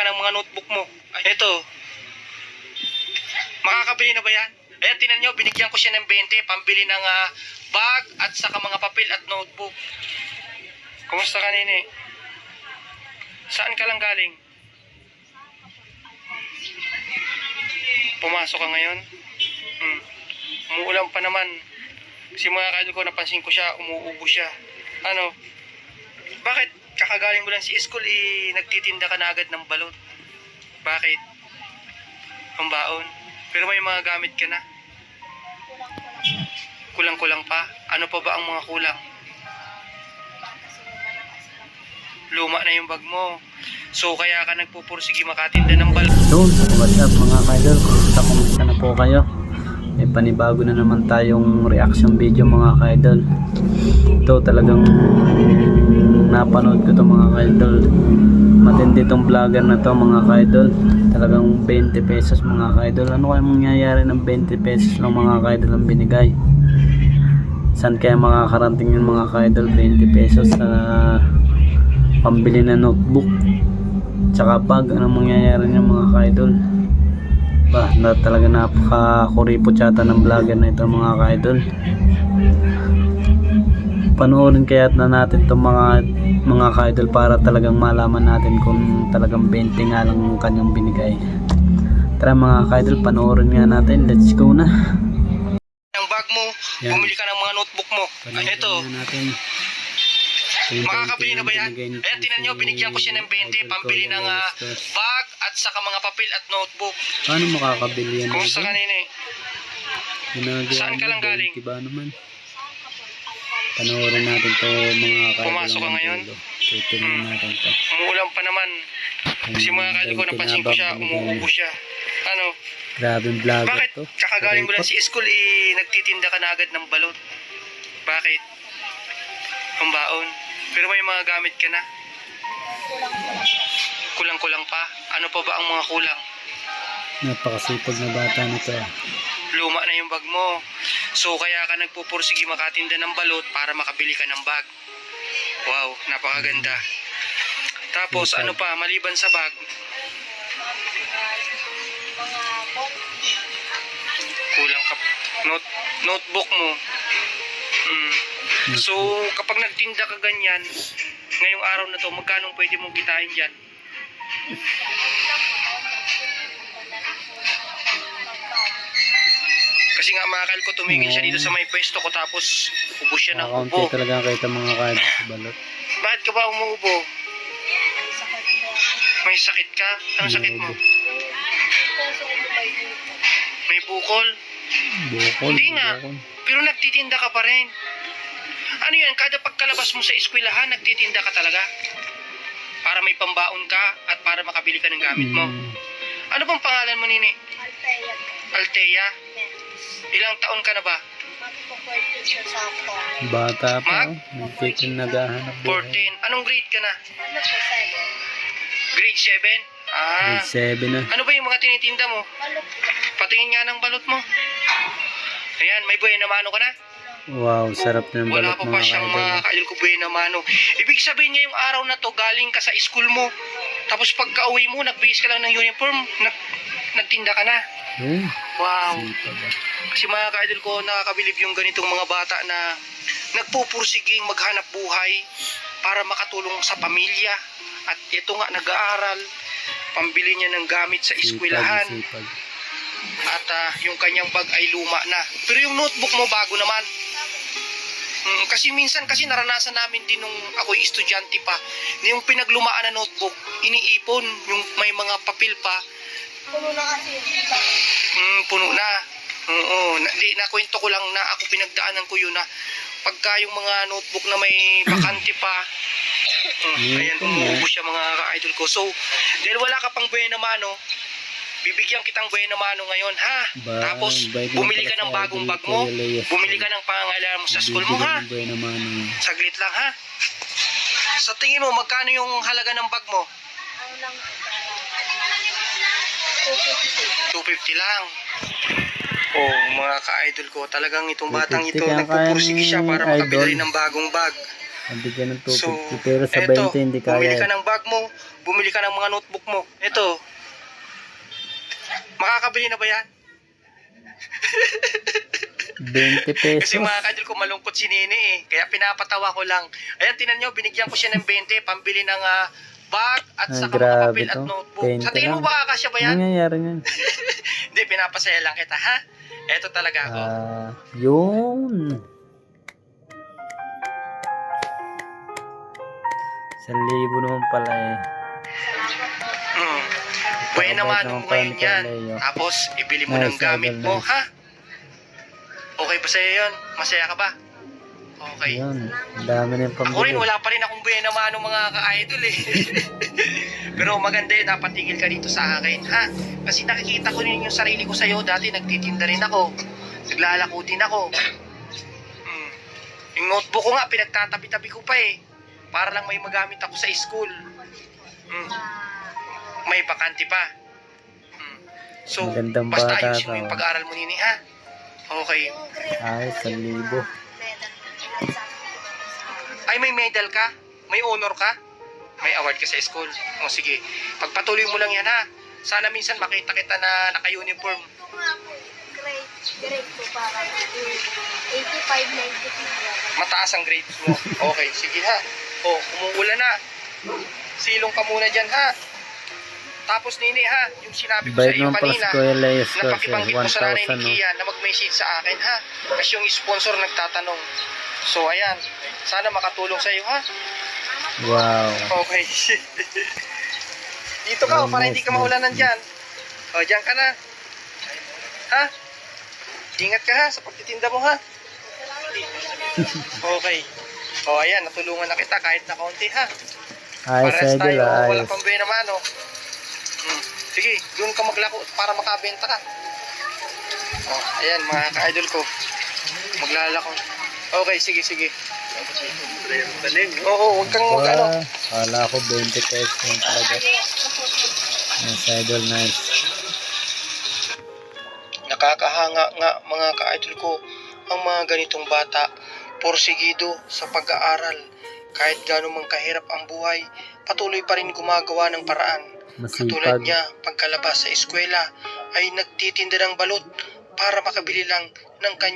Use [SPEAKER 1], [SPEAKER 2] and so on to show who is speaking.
[SPEAKER 1] ka ng mga notebook mo. Ito. Makakabili na ba yan? Ayan, tinan nyo, binigyan ko siya ng 20, pambili ng bag at saka mga papel at notebook. Kumusta ka, nini? Saan ka lang galing? Pumasok ka ngayon? Umuulan pa naman. Kasi mga kaidol ko, napansin ko siya, umuubo siya. Ano? Bakit? Kakagaling mo lang si school, nagtitinda ka na agad ng balot. Bakit? Pambaon. Pero may mga gamit ka na. Kulang-kulang pa. Ano pa ba ang mga kulang? Luma na yung bag mo. So kaya ka nagpupursige makatinda ng balot.
[SPEAKER 2] Doon, what's up mga kaidol? Kumusta na po kayo? May panibago na naman tayong reaction video mga kaidol. Ito talagang napanood ko to mga kaidol. Matindi tong vlogger na to mga kaidol. Talagang 20 pesos mga kaidol. Ano kaya mangyayari ng 20 pesos lang mga kaidol ang binigay? Saan kaya makakarating yun mga kaidol? 20 pesos sa pambili na notebook tsaka bag. Ano mangyayari niya mga kaidol? Talaga napaka-kuripot yata ng vlogger na ito mga kaidol. Panoorin kaya na natin itong mga kaidol para talagang malaman natin kung talagang 20 nga lang yung kanyang binigay. Tara mga kaidol, panoorin nga natin. Let's go na.
[SPEAKER 1] Ang bag mo, yan. Bumili ka ng mga notebook mo. Ito. Makakabili na ba yan? Ayan, tinan nyo, binigyan ko siya ng 20, pambili ng bag at saka mga papel at notebook.
[SPEAKER 2] Paano makakabili yan?
[SPEAKER 1] Kumusta ka, nini? Saan ka lang galing?
[SPEAKER 2] Diba naman? Panoorin natin to mga kaidol.
[SPEAKER 1] Pumasok ka ngayon?
[SPEAKER 2] Tutuloy natin to.
[SPEAKER 1] Umuulan pa naman. Kasi mga kaidol ko, napansin ko siya, umuubo siya. Ano?
[SPEAKER 2] Grabing vlogger
[SPEAKER 1] bakit?
[SPEAKER 2] to.
[SPEAKER 1] Kakagaling mo lang si school, nagtitinda ka na agad ng balot. Bakit? Pambaon. Pero may mga gamit ka na. Kulang-kulang pa. Ano pa ba ang mga kulang?
[SPEAKER 2] Napakasipag na bata nito.
[SPEAKER 1] Luma na yung bag mo. So kaya ka nagpupursige makatinda ng balot para makabili ka ng bag. Wow, napakaganda. Tapos ano pa, maliban sa bag? Kulang ka. Notebook mo. So kapag nagtinda ka ganyan, ngayong araw na to, magkano pwede mong kitain dyan? Kasi nga makakal ko, tumigil siya dito sa may pwesto ko tapos ubos siya ng ubo.
[SPEAKER 2] Kaunti talaga kita mga kaidol sa balot.
[SPEAKER 1] Bakit ka ba umuubo? May sakit ka? Anong sakit mo? May bukol?
[SPEAKER 2] Bukol?
[SPEAKER 1] Hindi nga. Pero nagtitinda ka pa rin. Ano yan? Kada pagkalabas mo sa eskwelahan, nagtitinda ka talaga? Para may pambaon ka at para makabili ka ng gamit mo. Ano bang pangalan mo, nini?
[SPEAKER 3] Althea.
[SPEAKER 1] Althea? Ilang taon ka na ba?
[SPEAKER 2] Bata pa. Nagtitin naghahanap buhay.
[SPEAKER 1] 14. Anong grade ka na?
[SPEAKER 3] Ano po, 7?
[SPEAKER 1] Grade 7?
[SPEAKER 2] Grade 7 na.
[SPEAKER 1] Ano ba yung mga tinitinda mo?
[SPEAKER 3] Balot.
[SPEAKER 1] Patingin nga ng balot mo. Ayan, may buhay na mano ka na?
[SPEAKER 2] Wow, sarap na ng
[SPEAKER 1] Wala
[SPEAKER 2] balot
[SPEAKER 1] pa pa
[SPEAKER 2] mga
[SPEAKER 1] siyang
[SPEAKER 2] kaidol.
[SPEAKER 1] mga kaidol ko buhay na mano. Ibig sabihin niya yung araw na to, galing ka sa school mo. Tapos pagka uwi mo, nagbihis ka lang ng uniform, nagtinda ka na. Wow. Kasi mga kaidol ko, nakakabilib yung ganitong mga bata na nagpupursiging maghanap buhay para makatulong sa pamilya. At ito nga, nag-aaral, pambili niya ng gamit sa eskwelahan. At yung kanyang bag ay luma na. Pero yung notebook mo, bago naman. Kasi minsan, naranasan namin din nung ako'y estudyante pa, yung pinaglumaan na notebook, iniipon, yung may mga papel pa.
[SPEAKER 3] Puno na kasi.
[SPEAKER 1] Puno na. Oo, nakwento ko lang na ako pinagdaanan ko yun na pagka yung mga notebook na may bakante pa, ayan, umuubos siya mga ka-idol ko. So, dahil wala ka pang buhay na mano, bibigyan kitang buhay na mano ngayon, ha? Tapos, bumili ka ng bagong bag mo, bumili ka ng pangangailangan mo sa school mo, ha? Saglit lang, ha? Sa tingin mo, magkano yung halaga ng bag mo?
[SPEAKER 3] Ano lang?
[SPEAKER 1] 250 lang. Oh, mga ka-idol ko, talagang itong batang ito, nagpupursige siya para makabili ng bagong bag.
[SPEAKER 2] Nabigyan ng
[SPEAKER 1] So,
[SPEAKER 2] 250 pero sa
[SPEAKER 1] eto,
[SPEAKER 2] 20 hindi
[SPEAKER 1] bumili ka
[SPEAKER 2] kaya.
[SPEAKER 1] ng bag mo, bumili ka ng mga notebook mo. Eto, makakabili na ba yan?
[SPEAKER 2] 20
[SPEAKER 1] Kasi
[SPEAKER 2] pesos.
[SPEAKER 1] mga kaidol ko, malungkot si Nene eh. Kaya pinapatawa ko lang. Ayan, tinan nyo, binigyan ko siya ng 20, pambili ng bag at
[SPEAKER 2] Ah,
[SPEAKER 1] saka mga
[SPEAKER 2] grabe
[SPEAKER 1] papel at
[SPEAKER 2] to.
[SPEAKER 1] notebook.
[SPEAKER 2] 20
[SPEAKER 1] Sa tingin mo
[SPEAKER 2] lang.
[SPEAKER 1] ba kakasya ba
[SPEAKER 2] Ano
[SPEAKER 1] yan?
[SPEAKER 2] nangyayari niyan?
[SPEAKER 1] Hindi, pinapasaya lang kita, ha? Eto talaga ako.
[SPEAKER 2] Yun. 1,000 naman pala eh.
[SPEAKER 1] Buhay naman
[SPEAKER 2] naman
[SPEAKER 1] mo
[SPEAKER 2] pala
[SPEAKER 1] ngayon
[SPEAKER 2] ni
[SPEAKER 1] yan.
[SPEAKER 2] Cornelio.
[SPEAKER 1] Tapos, ibili mo ng
[SPEAKER 2] Nice,
[SPEAKER 1] gamit
[SPEAKER 2] idol,
[SPEAKER 1] mo,
[SPEAKER 2] nice.
[SPEAKER 1] ha? Okay ba sa'yo yun? Masaya ka ba? Okay.
[SPEAKER 2] Yun. Ang dami na yung
[SPEAKER 1] Ako rin,
[SPEAKER 2] pambili.
[SPEAKER 1] wala pa rin akong buhay naman ng mga ka-idol eh. Pero maganda yun, dapat tigil ka dito sa akin, ha? Kasi nakikita ko rin yung sarili ko sa'yo. Dati nagtitinda rin ako. Naglalako din ako. Yung notebook ko nga, pinagtatabi-tabi ko pa eh. Para lang may magamit ako sa school. May bakante pa. So,
[SPEAKER 2] Magandang
[SPEAKER 1] basta
[SPEAKER 2] bata
[SPEAKER 1] ayusin mo
[SPEAKER 2] ka,
[SPEAKER 1] yung
[SPEAKER 2] oh.
[SPEAKER 1] pag-aaral mo nini, ha? Okay.
[SPEAKER 2] Ay, 1,000.
[SPEAKER 1] Ay, may medal ka? May honor ka? May award ka sa school? O sige, pagpatuloy mo lang yan, ha? Sana minsan makita kita na naka-uniform.
[SPEAKER 3] Ito nga po, grade ko para 85, 92.
[SPEAKER 1] Mataas ang grades mo. Okay, sige ha. O, umuulan na. Silong ka muna dyan, ha? Tapos nini ha, yung sinabi ko sa
[SPEAKER 2] Bayad
[SPEAKER 1] iyo
[SPEAKER 2] naman pala
[SPEAKER 1] kanina,
[SPEAKER 2] si Kuya Leo Scores eh.
[SPEAKER 1] napakibanggit mo sa nanay
[SPEAKER 2] 1,000
[SPEAKER 1] ni
[SPEAKER 2] no?
[SPEAKER 1] Kia na mag-message sa akin, ha? Kasi yung sponsor nagtatanong. So, ayan. Sana makatulong sa iyo, ha?
[SPEAKER 2] Wow.
[SPEAKER 1] Okay. Dito ka, para hindi ka maulanan dyan. O, dyan ka na. Ha? Ingat ka ha, sa pagtitinda mo, ha? Okay. O, ayan, natulungan na kita kahit na kaunti, ha?
[SPEAKER 2] Ayos,
[SPEAKER 1] Pares
[SPEAKER 2] idol.
[SPEAKER 1] tayo, wala
[SPEAKER 2] Ayos.
[SPEAKER 1] pang buhay naman, o. Sige, doon ka maglako para makabenta ka. O, ayan, mga ka-idol ko. Maglalako. Okay, sige. Oo, huwag kang
[SPEAKER 2] Wow. Kala ko 20 pesos lang talaga. Nice, idol. Nice.
[SPEAKER 1] Nakakahanga nga mga ka-idol ko ang mga ganitong bata. Porsigido sa pag-aaral. Kahit gaano man kahirap ang buhay, patuloy pa rin gumagawa ng paraan. Katulad
[SPEAKER 2] Masipag.
[SPEAKER 1] niya, pagkalabas sa eskwela ay nagtitinda ng balot para makabili lang ng kanya.